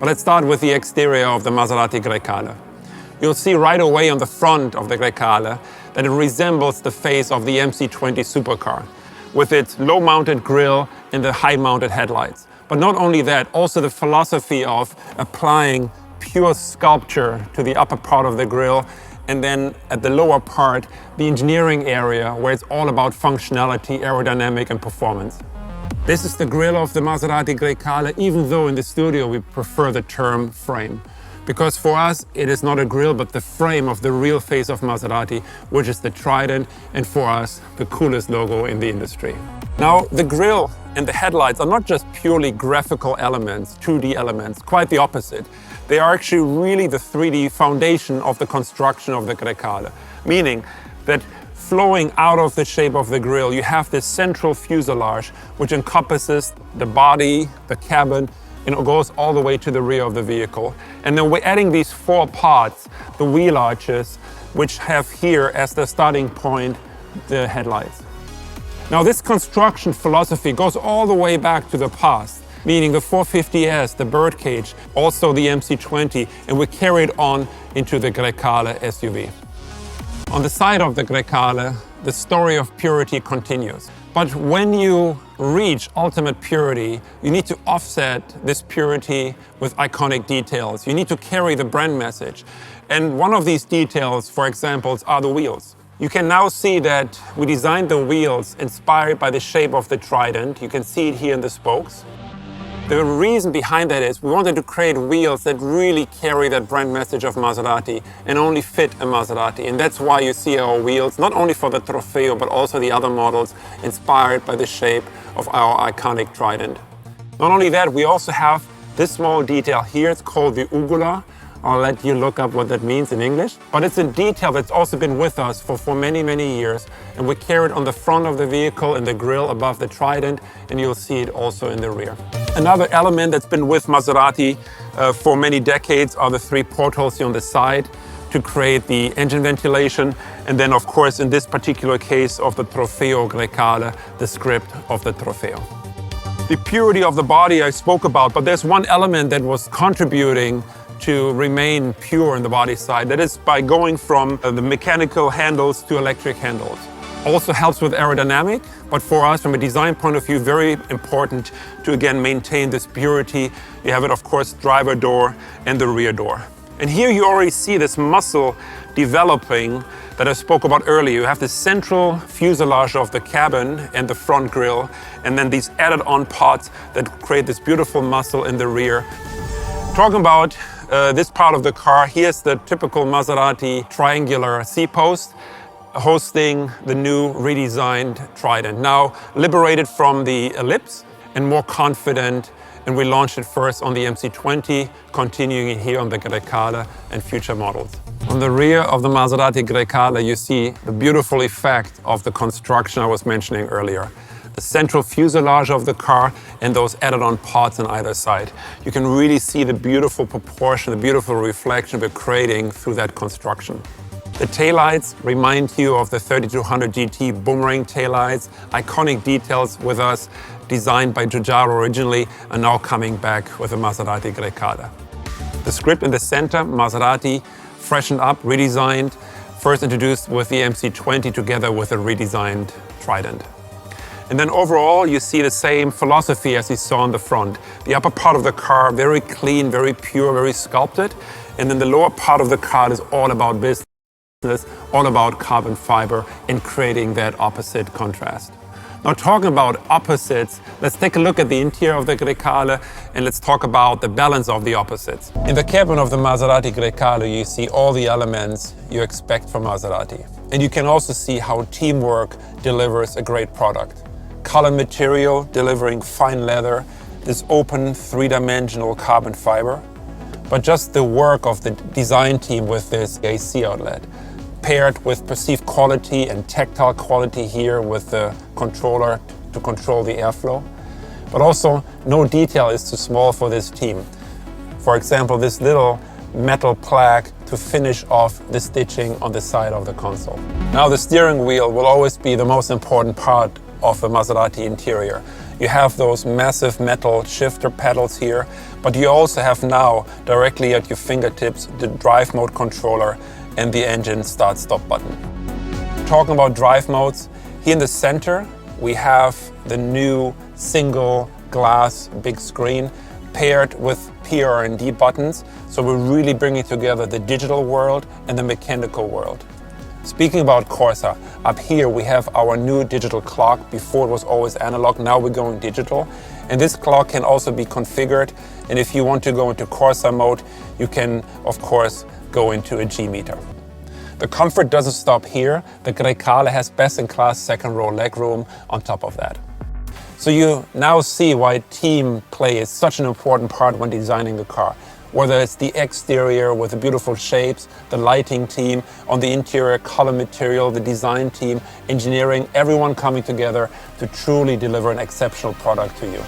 But let's start with the exterior of the Maserati Grecale. You'll see right away on the front of the Grecale that it resembles the face of the MC20 supercar, with its low-mounted grille and the high-mounted headlights. But not only that, also the philosophy of applying pure sculpture to the upper part of the grille, and then at the lower part, the engineering area where it's all about functionality, aerodynamic and performance. This is the grille of the Maserati Grecale, even though in the studio we prefer the term frame. Because for us, it is not a grille, but the frame of the real face of Maserati, which is the Trident, and for us, the coolest logo in the industry. Now, the grille and the headlights are not just purely graphical elements, 2D elements, quite the opposite. They are actually really the 3D foundation of the construction of the Grecale, meaning that flowing out of the shape of the grille, you have this central fuselage which encompasses the body, the cabin, and it goes all the way to the rear of the vehicle. And then we're adding these four parts, the wheel arches, which have here as the starting point the headlights. Now this construction philosophy goes all the way back to the past, meaning the 450S, the birdcage, also the MC20, and we carried on into the Grecale SUV. On the side of the Grecale, the story of purity continues. But when you reach ultimate purity, you need to offset this purity with iconic details. You need to carry the brand message. And one of these details, for example, are the wheels. You can now see that we designed the wheels inspired by the shape of the Trident. You can see it here in the spokes. The reason behind that is we wanted to create wheels that really carry that brand message of Maserati and only fit a Maserati. And that's why you see our wheels, not only for the Trofeo, but also the other models inspired by the shape of our iconic Trident. Not only that, we also have this small detail here. It's called the ugula. I'll let you look up what that means in English. But it's a detail that's also been with us for many, many years. And we carry it on the front of the vehicle in the grille above the Trident, and you'll see it also in the rear. Another element that's been with Maserati for many decades are the three portholes here on the side to create the engine ventilation. And then, of course, in this particular case of the Trofeo Grecale, the script of the Trofeo. The purity of the body I spoke about, but there's one element that was contributing to remain pure in the body side. That is by going from the mechanical handles to electric handles. Also helps with aerodynamic, but for us from a design point of view, very important to again maintain this purity. You have it, of course, driver door and the rear door. And here you already see this muscle developing that I spoke about earlier. You have the central fuselage of the cabin and the front grille, and then these added on parts that create this beautiful muscle in the rear. Talking about this part of the car, here's the typical Maserati triangular C-post hosting the new redesigned Trident. Now liberated from the ellipse and more confident, and we launched it first on the MC20, continuing it here on the Grecale and future models. On the rear of the Maserati Grecale, you see the beautiful effect of the construction I was mentioning earlier. The central fuselage of the car and those added-on parts on either side. You can really see the beautiful proportion, the beautiful reflection we're creating through that construction. The taillights remind you of the 3200 GT boomerang taillights, iconic details with us, designed by Giugiaro originally, are now coming back with the Maserati Grecale. The script in the center, Maserati, freshened up, redesigned, first introduced with the MC20 together with a redesigned Trident. And then overall, you see the same philosophy as you saw on the front. The upper part of the car, very clean, very pure, very sculpted. And then the lower part of the car is all about business, all about carbon fiber and creating that opposite contrast. Now talking about opposites, let's take a look at the interior of the Grecale and let's talk about the balance of the opposites. In the cabin of the Maserati Grecale, you see all the elements you expect from Maserati. And you can also see how teamwork delivers a great product. Color material delivering fine leather, this open three-dimensional carbon fiber, but just the work of the design team with this AC outlet, paired with perceived quality and tactile quality here with the controller to control the airflow. But also, no detail is too small for this team. For example, this little metal plaque to finish off the stitching on the side of the console. Now the steering wheel will always be the most important part of the Maserati interior. You have those massive metal shifter pedals here, but you also have now directly at your fingertips the drive mode controller and the engine start-stop button. Talking about drive modes, here in the center we have the new single glass big screen paired with PR&D buttons, so we're really bringing together the digital world and the mechanical world. Speaking about Corsa, up here we have our new digital clock. Before it was always analog, now we're going digital. And this clock can also be configured, and if you want to go into Corsa mode, you can of course go into a G-meter. The comfort doesn't stop here. The Grecale has best-in-class second row legroom on top of that. So you now see why team play is such an important part when designing the car. Whether it's the exterior with the beautiful shapes, the lighting team, on the interior color material, the design team, engineering, everyone coming together to truly deliver an exceptional product to you.